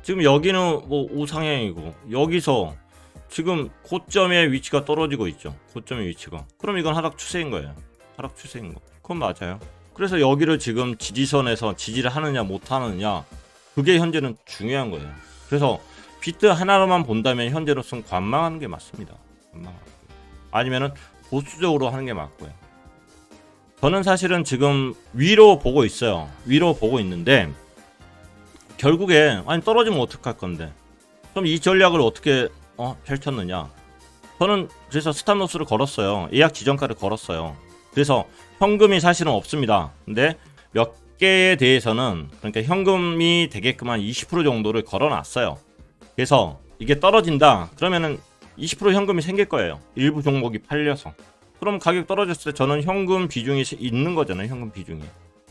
지금 여기는 뭐 우상향이고 여기서 지금 고점의 위치가 떨어지고 있죠. 고점의 위치가. 그럼 이건 하락 추세인 거예요. 하락 추세인 거. 그건 맞아요. 그래서 여기를 지금 지지선에서 지지를 하느냐 못 하느냐 그게 현재는 중요한 거예요. 그래서 비트 하나로만 본다면 현재로서는 관망하는 게 맞습니다. 아니면은 보수적으로 하는 게 맞고요. 저는 사실은 지금 위로 보고 있어요. 위로 보고 있는데 결국에 아니 떨어지면 어떡할 건데? 그럼 이 전략을 어떻게 펼쳤느냐? 저는 그래서 스탑로스를 걸었어요. 예약 지정가를 걸었어요. 그래서 현금이 사실은 없습니다. 근데 몇 개에 대해서는 그러니까 현금이 되게끔 한 20% 정도를 걸어놨어요. 그래서 이게 떨어진다. 그러면은 20% 현금이 생길 거예요. 일부 종목이 팔려서. 그럼 가격 떨어졌을 때 저는 현금 비중이 있는 거잖아요. 현금 비중이.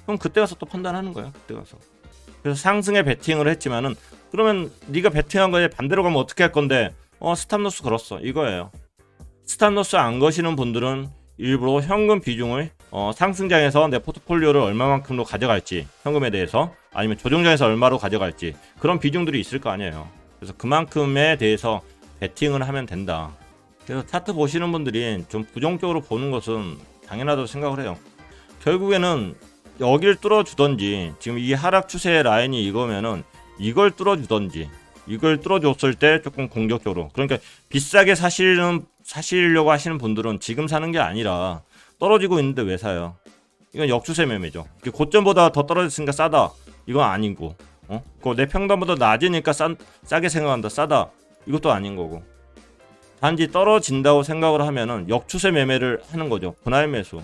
그럼 그때 가서 또 판단하는 거예요. 그때 가서. 그래서 상승에 베팅을 했지만은 그러면 네가 베팅한 거에 반대로 가면 어떻게 할 건데? 스탑로스 걸었어. 이거예요. 스탑로스 안 거시는 분들은 일부러 현금 비중을 상승장에서 내 포트폴리오를 얼마만큼로 가져갈지 현금에 대해서 아니면 조정장에서 얼마로 가져갈지 그런 비중들이 있을 거 아니에요. 그래서 그만큼에 대해서 베팅을 하면 된다. 그래서 차트 보시는 분들이 좀 부정적으로 보는 것은 당연하다고 생각을 해요. 결국에는 여기를 뚫어주던지 지금 이 하락 추세 라인이 이거면은 이걸 뚫어주던지 이걸 뚫어줬을 때 조금 공격적으로 그러니까 비싸게 사시려고 하시는 분들은 지금 사는 게 아니라 떨어지고 있는데 왜 사요? 이건 역추세 매매죠. 고점보다 더 떨어졌으니까 싸다 이건 아니고 내 평단보다 낮으니까 싸게 생각한다 싸다 이것도 아닌 거고 단지 떨어진다고 생각을 하면은 역추세 매매를 하는 거죠. 분할 매수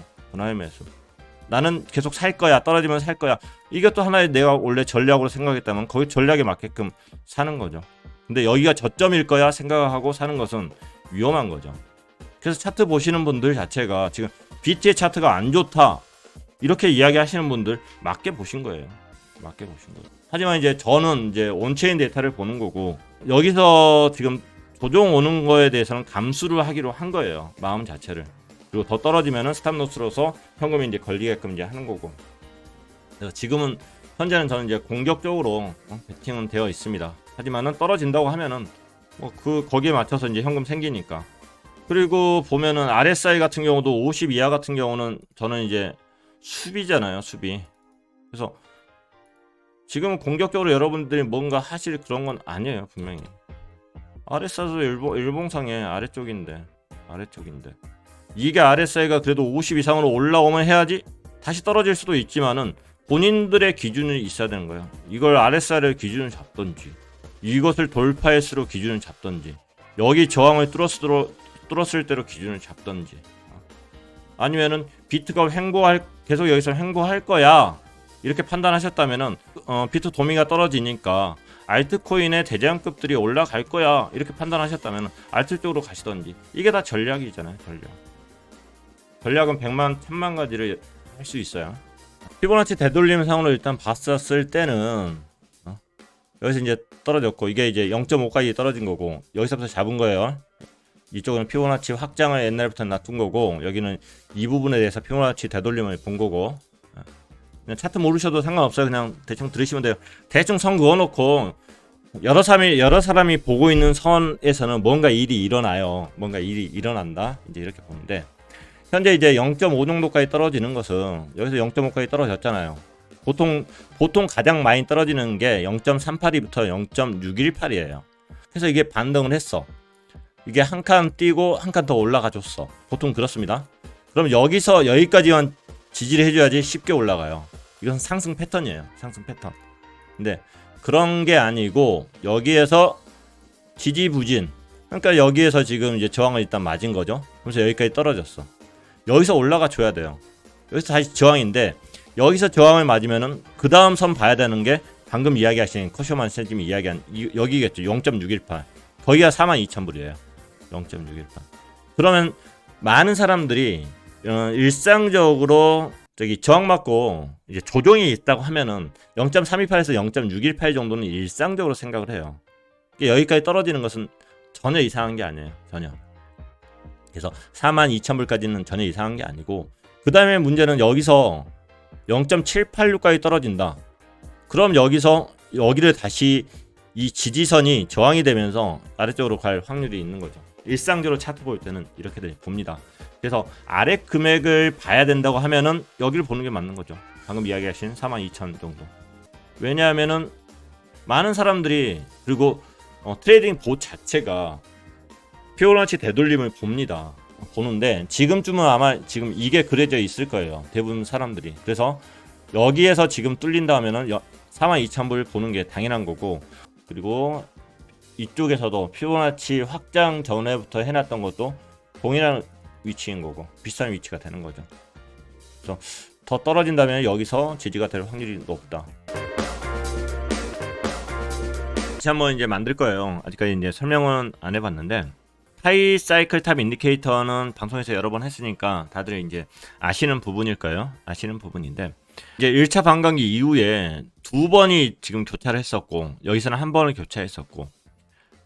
나는 계속 살 거야. 떨어지면 살 거야. 이것도 하나의 내가 원래 전략으로 생각했다면 거기 전략에 맞게끔 사는 거죠. 근데 여기가 저점일 거야 생각하고 사는 것은 위험한 거죠. 그래서 차트 보시는 분들 자체가 지금 BT의 차트가 안 좋다 이렇게 이야기하시는 분들 맞게 보신 거예요. 맞게 보신 거예요. 하지만 이제 저는 이제 온체인 데이터를 보는 거고 여기서 지금 조정 오는 거에 대해서는 감수를 하기로 한 거예요. 마음 자체를. 그리고 더 떨어지면은 스탑로스로서 현금이 이제 걸리게끔 이제 하는 거고. 그래서 지금은 현재는 저는 이제 공격적으로 베팅은 되어 있습니다. 하지만은 떨어진다고 하면은 거기에 맞춰서 이제 현금 생기니까. 그리고 보면은 RSI 같은 경우도 50 이하 같은 경우는 저는 이제 수비잖아요, 수비. 그래서 지금은 공격적으로 여러분들이 뭔가 하실 그런 건 아니에요, 분명히. RSI도 일봉상의 아래쪽인데. 이게 RSI가 그래도 50 이상으로 올라오면 해야지 다시 떨어질 수도 있지만은 본인들의 기준이 있어야 되는 거예요. 이걸 RSI를 기준을 잡던지 이것을 돌파했으로 기준을 잡던지 여기 저항을 뚫었을 때로 기준을 잡던지 아니면은 비트가 계속 여기서 횡보할 거야 이렇게 판단하셨다면은 비트 도미가 떨어지니까 알트코인의 대장급들이 올라갈 거야 이렇게 판단하셨다면 알트 쪽으로 가시던지 이게 다 전략이잖아요. 전략은 100만 1000만 가지를 할 수 있어요. 피보나치 되돌림 상으로 일단 봤었을 때는 여기서 이제 떨어졌고 이게 이제 0.5까지 떨어진 거고 여기서부터 잡은 거예요. 이쪽은 피보나치 확장을 옛날부터 놔둔 거고 여기는 이 부분에 대해서 피보나치 되돌림을 본 거고 그냥 차트 모르셔도 상관없어요. 그냥 대충 들으시면 돼요. 대충 선 그어놓고 여러 사람이 보고 있는 선에서는 뭔가 일이 일어나요. 뭔가 일이 일어난다. 이제 이렇게 보는데 현재 이제 0.5 정도까지 떨어지는 것은 여기서 0.5까지 떨어졌잖아요. 보통 가장 많이 떨어지는 게 0.38이부터 0.618이에요. 그래서 이게 반등을 했어. 이게 한 칸 뛰고 한 칸 더 올라가 줬어. 보통 그렇습니다. 그럼 여기서 여기까지만 지지를 해줘야지 쉽게 올라가요. 이건 상승 패턴이에요. 상승 패턴. 근데 그런 게 아니고 여기에서 지지부진. 그러니까 여기에서 지금 이제 저항을 일단 맞은 거죠. 그래서 여기까지 떨어졌어. 여기서 올라가 줘야 돼요. 여기서 다시 저항인데 여기서 저항을 맞으면은 그 다음 선 봐야 되는 게 방금 이야기하신 커쇼만 선생님이 이야기한 여기겠죠. 0.618. 거기가 42,000불이에요. 0.618. 그러면 많은 사람들이 일상적으로 저항 맞고 이제 조정이 있다고 하면은 0.328에서 0.618 정도는 일상적으로 생각을 해요. 여기까지 떨어지는 것은 전혀 이상한 게 아니에요. 전혀. 그래서 42,000불까지는 전혀 이상한 게 아니고 그 다음에 문제는 여기서 0.786까지 떨어진다. 그럼 여기를 다시 이 지지선이 저항이 되면서 아래쪽으로 갈 확률이 있는 거죠. 일상적으로 차트 볼 때는 이렇게 봅니다. 그래서 아래 금액을 봐야 된다고 하면은 여기를 보는 게 맞는 거죠. 방금 이야기하신 42,000 정도. 왜냐하면은 많은 사람들이 그리고 트레이딩 봇 자체가 피보나치 되돌림을 봅니다. 보는데 지금쯤은 아마 지금 이게 그려져 있을 거예요. 대부분 사람들이. 그래서 여기에서 지금 뚫린다 하면은 42,000불 보는 게 당연한 거고, 그리고 이쪽에서도 피보나치 확장 전에부터 해놨던 것도 동일한 위치인 거고 비슷한 위치가 되는 거죠. 그래서 더 떨어진다면 여기서 지지가 될 확률이 높다. 다시 한번 이제 만들 거예요. 아직까지 이제 설명은 안 해봤는데, 하이 사이클 탑 인디케이터는 방송에서 여러 번 했으니까 다들 이제 아시는 부분일 거예요. 아시는 부분인데, 이제 1차 반감기 이후에 2번이 지금 교차를 했었고, 여기서는 한 번을 교차했었고,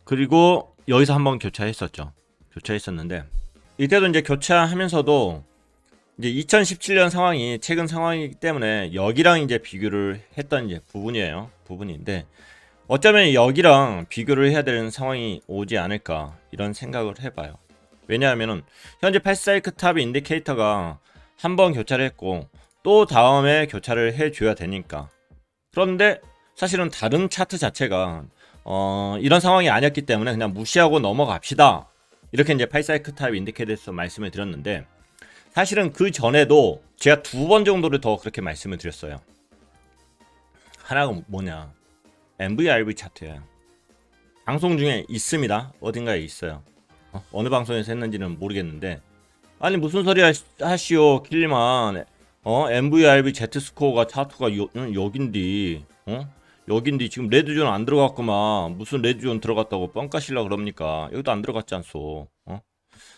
그리고 여기서 한 번 교차했었죠. 교차했었는데, 이때도 이제 교차하면서도 이제 2017년 상황이 최근 상황이기 때문에 여기랑 이제 비교를 했던 이제 부분인데, 어쩌면 여기랑 비교를 해야 되는 상황이 오지 않을까 이런 생각을 해봐요. 왜냐하면은 현재 8사이클 탑 인디케이터가 한 번 교차를 했고 또 다음에 교차를 해줘야 되니까. 그런데 사실은 다른 차트 자체가 이런 상황이 아니었기 때문에 그냥 무시하고 넘어갑시다. 이렇게 이제 8사이클 탑 인디케이터에서 말씀을 드렸는데, 사실은 그 전에도 제가 2번 정도를 더 그렇게 말씀을 드렸어요. 하나가 뭐냐, MVRV 차트예요. 방송 중에 있습니다. 어딘가에 있어요. 어느 방송에서 했는지는 모르겠는데, 아니 무슨 소리 하시오 킬리만, MVRV Z 스코어가 차트가 여긴디, 여긴디 지금 레드존 안 들어갔구만. 무슨 레드존 들어갔다고 뻥까실라 그럽니까? 여기도 안 들어갔지 않소.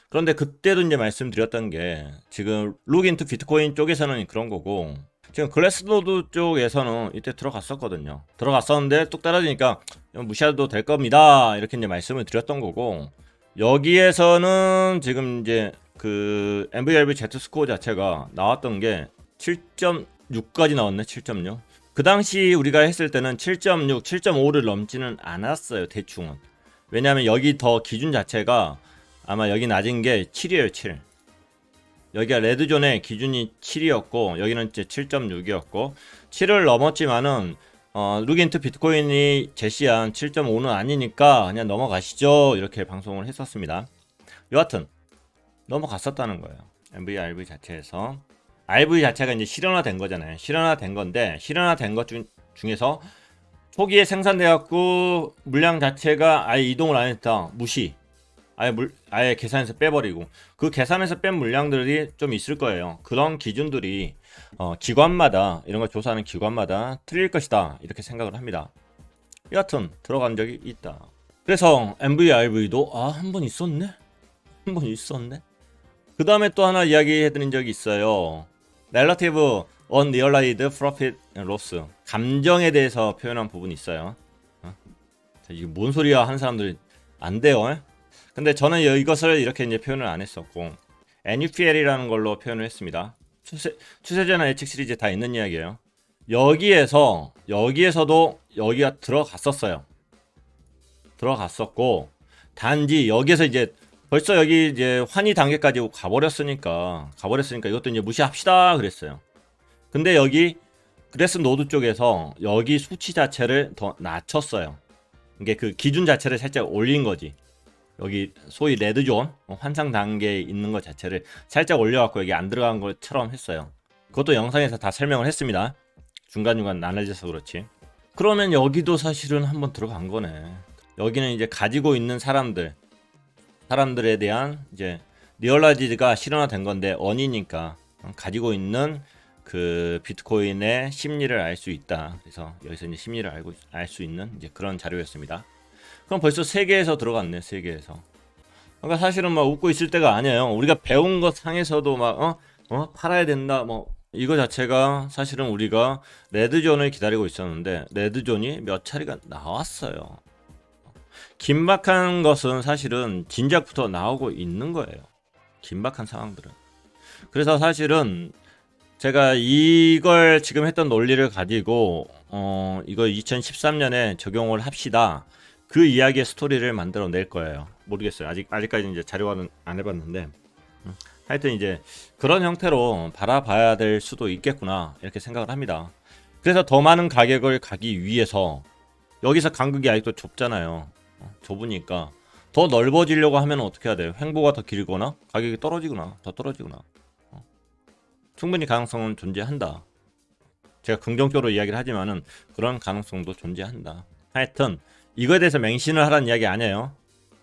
그런데 그때도 이제 말씀드렸던 게, 지금 룩인투 비트코인 쪽에서는 그런 거고, 지금 글래스노드 쪽에서는 이때 들어갔었거든요. 들어갔었는데 뚝 떨어지니까 무시해도 될 겁니다. 이렇게 이제 말씀을 드렸던 거고, 여기에서는 지금 이제 그 MVRV Z 스코어 자체가 나왔던 게 7.6까지 나왔네. 7.6. 그 당시 우리가 했을 때는 7.6, 7.5를 넘지는 않았어요. 대충은. 왜냐하면 여기 더 기준 자체가 아마 여기 낮은 게 7이에요. 7. 여기가 레드존의 기준이 7이었고 여기는 이제 7.6이었고 7을 넘었지만은 룩인투 비트코인이 제시한 7.5는 아니니까 그냥 넘어가시죠. 이렇게 방송을 했었습니다. 여하튼 넘어갔었다는 거예요. MVRV 자체에서. RV 자체가 이제 실현화된 거잖아요. 실현화된 건데, 실현화된 것 중에서 초기에 생산돼갖고 물량 자체가 아예 이동을 안 했다. 무시. 아예 계산해서 빼버리고, 그 계산해서 뺀 물량들이 좀 있을 거예요. 그런 기준들이 기관마다, 이런 걸 조사하는 기관마다 틀릴 것이다 이렇게 생각을 합니다. 여하튼 들어간 적이 있다. 그래서 MVRV도 한 번 있었네? 한 번 있었네? 그 다음에 또 하나 이야기해드린 적이 있어요. Relative Unrealized Profit and Loss, 감정에 대해서 표현한 부분이 있어요. 이게 뭔 소리야 하는 사람들이 안 돼요. 근데 저는 이것을 이렇게 이제 표현을 안 했었고, NUPL이라는 걸로 표현을 했습니다. 추세제나 예측 시리즈 다 있는 이야기예요. 여기에서도 여기가 들어갔었고, 단지 여기에서 이제 벌써 여기 이제 환희 단계까지 가버렸으니까 이것도 이제 무시합시다 그랬어요. 근데 여기 그래스 노드 쪽에서 여기 수치 자체를 더 낮췄어요. 이게 그 기준 자체를 살짝 올린 거지. 여기 소위 레드존 환상 단계에 있는 것 자체를 살짝 올려갖고 여기 안 들어간 것처럼 했어요. 그것도 영상에서 다 설명을 했습니다. 중간중간 나눠져서 그렇지. 그러면 여기도 사실은 한번 들어간 거네. 여기는 이제 가지고 있는 사람들에 대한 이제 리얼라이즈가 실현화된 건데, 언이니까 가지고 있는 그 비트코인의 심리를 알 수 있다. 그래서 여기서 이제 심리를 알 수 있는 이제 그런 자료였습니다. 그럼 벌써 세계에서 들어갔네. 세계에서. 그러니까 사실은 막 웃고 있을 때가 아니에요. 우리가 배운 것 상에서도 막 팔아야 된다 뭐 이거 자체가 사실은 우리가 레드존을 기다리고 있었는데 레드존이 몇 차례가 나왔어요. 긴박한 것은 사실은 진작부터 나오고 있는 거예요. 긴박한 상황들은. 그래서 사실은 제가 이걸 지금 했던 논리를 가지고 이거 2013년에 적용을 합시다. 그 이야기의 스토리를 만들어 낼 거예요. 모르겠어요. 아직까지 이제 자료화는 안 해봤는데 하여튼 이제 그런 형태로 바라봐야 될 수도 있겠구나 이렇게 생각을 합니다. 그래서 더 많은 가격을 가기 위해서 여기서 간극이 아직도 좁잖아요. 좁으니까 더 넓어지려고 하면 어떻게 해야 돼요? 횡보가 더 길거나 가격이 떨어지거나 더 떨어지거나 충분히 가능성은 존재한다. 제가 긍정적으로 이야기를 하지만은 그런 가능성도 존재한다. 하여튼 이거에 대해서 맹신을 하라는 이야기 아니에요.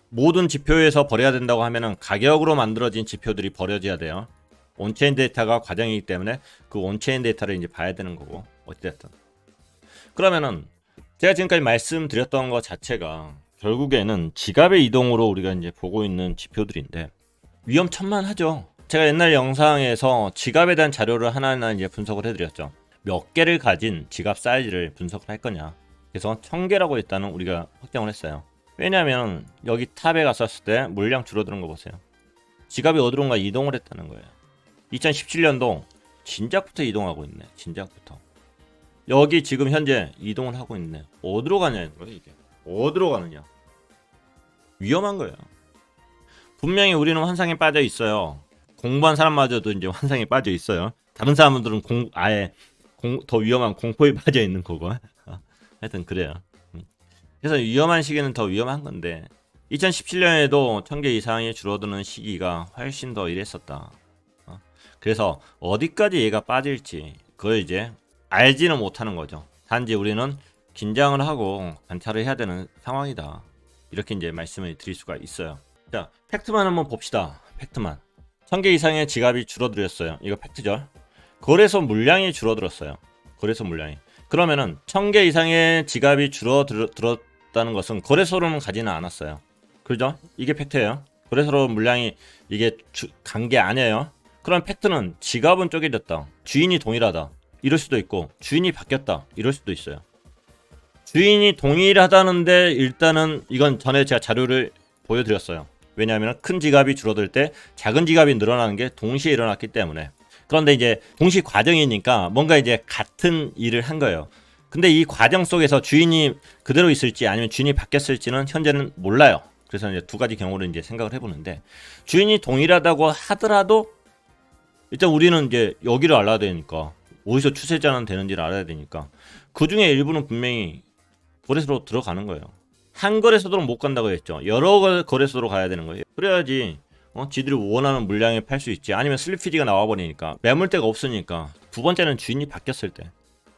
모든 지표에서 버려야 된다고 하면은 가격으로 만들어진 지표들이 버려져야 돼요. 온체인 데이터가 과정이기 때문에 그 온체인 데이터를 이제 봐야 되는 거고 어찌됐든. 그러면은 제가 지금까지 말씀드렸던 것 자체가 결국에는 지갑의 이동으로 우리가 이제 보고 있는 지표들인데 위험천만하죠. 제가 옛날 영상에서 지갑에 대한 자료를 하나하나 이제 분석을 해드렸죠. 몇 개를 가진 지갑 사이즈를 분석을 할 거냐. 그래서 1000개라고 일단은 우리가 확정을 했어요. 왜냐하면 여기 탑에 갔었을 때 물량 줄어드는 거 보세요. 지갑이 어디론가 이동을 했다는 거예요. 2017년도 진작부터 이동하고 있네. 진작부터. 여기 지금 현재 이동을 하고 있네. 어디로 가냐는 거예요 이게. 어디로 가느냐. 위험한 거예요. 분명히 우리는 환상에 빠져 있어요. 공부한 사람마저도 이제 환상에 빠져 있어요. 다른 사람들은 더 위험한 공포에 빠져 있는 거고. 하여튼 그래요. 그래서 위험한 시기는 더 위험한 건데 2017년에도 1000개 이상이 줄어드는 시기가 훨씬 더 이랬었다. 그래서 어디까지 얘가 빠질지 그걸 이제 알지는 못하는 거죠. 단지 우리는 긴장을 하고 관찰을 해야 되는 상황이다. 이렇게 이제 말씀을 드릴 수가 있어요. 자, 팩트만 한번 봅시다. 팩트만. 1000개 이상의 지갑이 줄어들었어요. 이거 팩트죠. 거래소 물량이 줄어들었어요. 거래소 물량이. 그러면은 1000개 이상의 지갑이 줄어들었다는 것은 거래소로는 가지는 않았어요. 그죠? 이게 팩트예요. 거래소로 물량이 이게 간 게 아니에요. 그럼 팩트는 지갑은 쪼개졌다. 주인이 동일하다. 이럴 수도 있고 주인이 바뀌었다. 이럴 수도 있어요. 주인이 동일하다는데 일단은 이건 전에 제가 자료를 보여드렸어요. 왜냐하면 큰 지갑이 줄어들 때 작은 지갑이 늘어나는 게 동시에 일어났기 때문에. 그런데 이제 동시 과정이니까 뭔가 이제 같은 일을 한 거예요. 근데 이 과정 속에서 주인이 그대로 있을지 아니면 주인이 바뀌었을지는 현재는 몰라요. 그래서 이제 두 가지 경우를 이제 생각을 해보는데 주인이 동일하다고 하더라도 일단 우리는 이제 여기를 알아야 되니까 어디서 추세자는 되는지를 알아야 되니까 그 중에 일부는 분명히 거래소로 들어가는 거예요. 한 거래소로는 못 간다고 했죠. 여러 거래소로 가야 되는 거예요. 그래야지 지들이 원하는 물량에 팔 수 있지. 아니면 슬리피지가 나와버리니까 매물대가 없으니까. 두 번째는 주인이 바뀌었을 때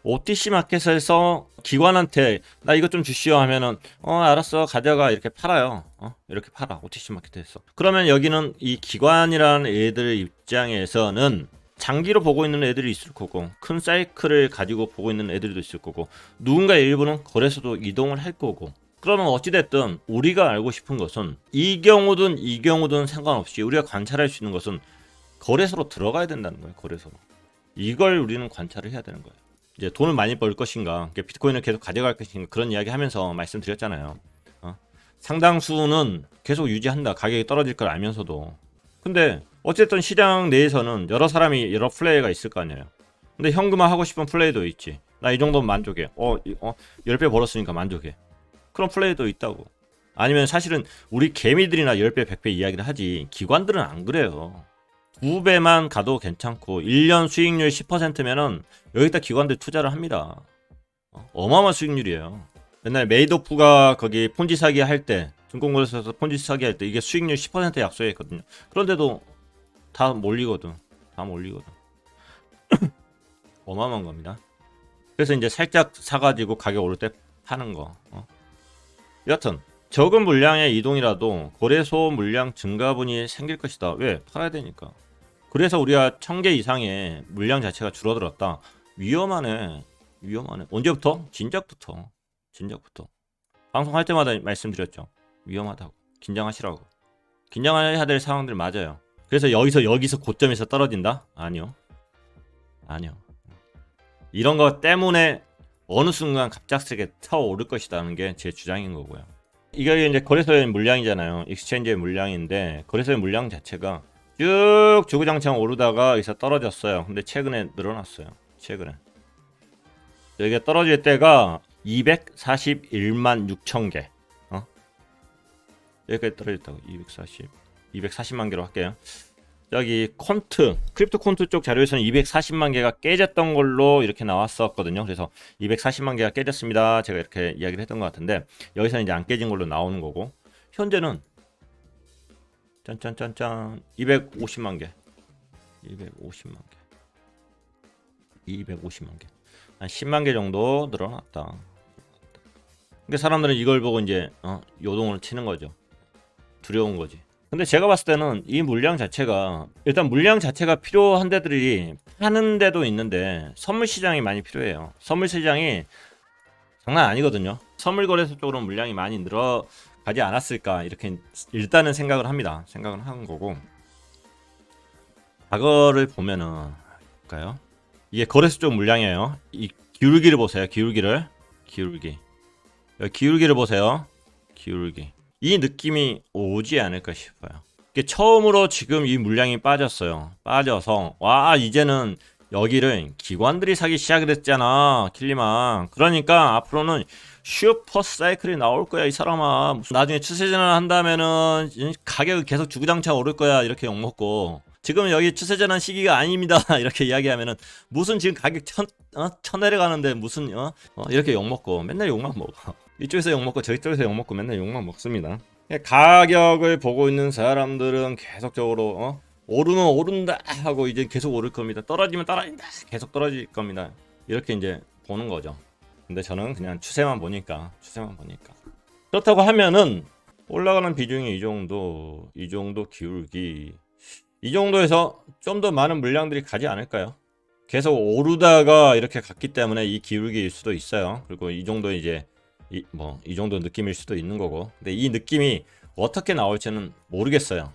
OTC 마켓에서 기관한테 나 이것 좀 주시오 하면은 알았어 가져가 이렇게 팔아요. 이렇게 팔아 OTC 마켓에서. 그러면 여기는 이 기관이라는 애들 입장에서는 장기로 보고 있는 애들이 있을 거고 큰 사이클을 가지고 보고 있는 애들도 있을 거고 누군가의 일부는 거래소도 이동을 할 거고. 그러면 어찌됐든 우리가 알고 싶은 것은 이 경우든 상관없이 우리가 관찰할 수 있는 것은 거래소로 들어가야 된다는 거예요. 거래소로. 이걸 우리는 관찰을 해야 되는 거예요. 이제 돈을 많이 벌 것인가 비트코인을 계속 가져갈 것인가 그런 이야기 하면서 말씀드렸잖아요. 상당수는 계속 유지한다. 가격이 떨어질 걸 알면서도. 근데 어쨌든 시장 내에서는 여러 사람이 여러 플레이가 있을 거 아니에요. 근데 현금화 하고 싶은 플레이도 있지. 나 이 정도면 만족해. 10배 벌었으니까 만족해. 그런 플레이도 있다고. 아니면 사실은 우리 개미들이나 10배, 100배 이야기를 하지 기관들은 안 그래요. 2배만 가도 괜찮고 1년 수익률 10%면은 여기다 기관들 투자를 합니다. 어마어마한 수익률이에요. 옛날 메이도프가 거기 폰지 사기 할 때 증권거래소에서 폰지 사기 할 때 이게 수익률 10% 약속했거든요. 그런데도 다 몰리거든. 어마어마한 겁니다. 그래서 이제 살짝 사가지고 가격 오를 때 파는 거. 여튼 적은 물량의 이동이라도 거래소 물량 증가분이 생길 것이다. 왜? 팔아야 되니까. 그래서 우리가 1000개 이상의 물량 자체가 줄어들었다. 위험하네. 언제부터? 진작부터. 방송할 때마다 말씀드렸죠. 위험하다고. 긴장하시라고. 긴장해야 될 상황들 맞아요. 그래서 여기서 고점에서 떨어진다? 아니요. 이런 거 때문에 어느 순간 갑작스럽게 타오를 것이라는 게 제 주장인 거고요. 이게 이제 거래소의 물량이잖아요. 익스체인지의 물량인데 거래소의 물량 자체가 쭉 주구장창 오르다가 여기서 떨어졌어요. 근데 최근에 늘어났어요. 최근에 여기가 떨어질 때가 241만 6천 개. 여기까지 떨어졌다고. 240만 개로 할게요. 여기 콘트, 크립토 콘트 쪽 자료에서는 240만 개가 깨졌던 걸로 이렇게 나왔었거든요. 그래서 240만 개가 깨졌습니다. 제가 이렇게 이야기를 했던 것 같은데 여기서는 이제 안 깨진 걸로 나오는 거고, 현재는 짠짠짠짠 250만 개, 250만 개, 250만 개, 한 10만 개 정도 늘어났다. 그러니까 사람들은 이걸 보고 이제 요동을 치는 거죠. 두려운 거지. 근데 제가 봤을 때는 이 물량 자체가, 일단 물량 자체가 필요한 데들이 파는 데도 있는데 선물 시장이 많이 필요해요. 선물 시장이 장난 아니거든요. 선물 거래소 쪽으로 물량이 많이 늘어가지 않았을까 이렇게 일단은 생각을 합니다. 생각을 하는 거고, 과거를 보면은 볼까요? 이게 거래소 쪽 물량이에요. 이 기울기를 보세요. 기울기. 여기 기울기를 보세요. 기울기. 이 느낌이 오지 않을까 싶어요. 이게 처음으로 지금 이 물량이 빠졌어요. 빠져서 와, 이제는 여기를 기관들이 사기 시작을 했잖아, 킬리만. 그러니까 앞으로는 슈퍼 사이클이 나올 거야, 이 사람아. 무슨 나중에 추세 전환 한다면은 가격이 계속 주구장창 오를 거야, 이렇게 욕먹고. 지금 여기 추세 전환 시기가 아닙니다 이렇게 이야기하면은 무슨 지금 가격 쳐내려가는데 무슨 이렇게 욕먹고 맨날 욕만 먹어. 이쪽에서 욕먹고 저쪽에서 욕먹고 맨날 욕만 먹습니다. 가격을 보고 있는 사람들은 계속적으로 오른다 하고 이제 계속 오를 겁니다. 떨어지면 떨어진다, 계속 떨어질 겁니다. 이렇게 이제 보는 거죠. 근데 저는 그냥 추세만 보니까. 그렇다고 하면은 올라가는 비중이 이 정도 기울기, 이 정도에서 좀 더 많은 물량들이 가지 않을까요? 계속 오르다가 이렇게 갔기 때문에 이 기울기일 수도 있어요. 그리고 이 정도 이제 이 정도 느낌일 수도 있는 거고. 근데 이 느낌이 어떻게 나올지는 모르겠어요.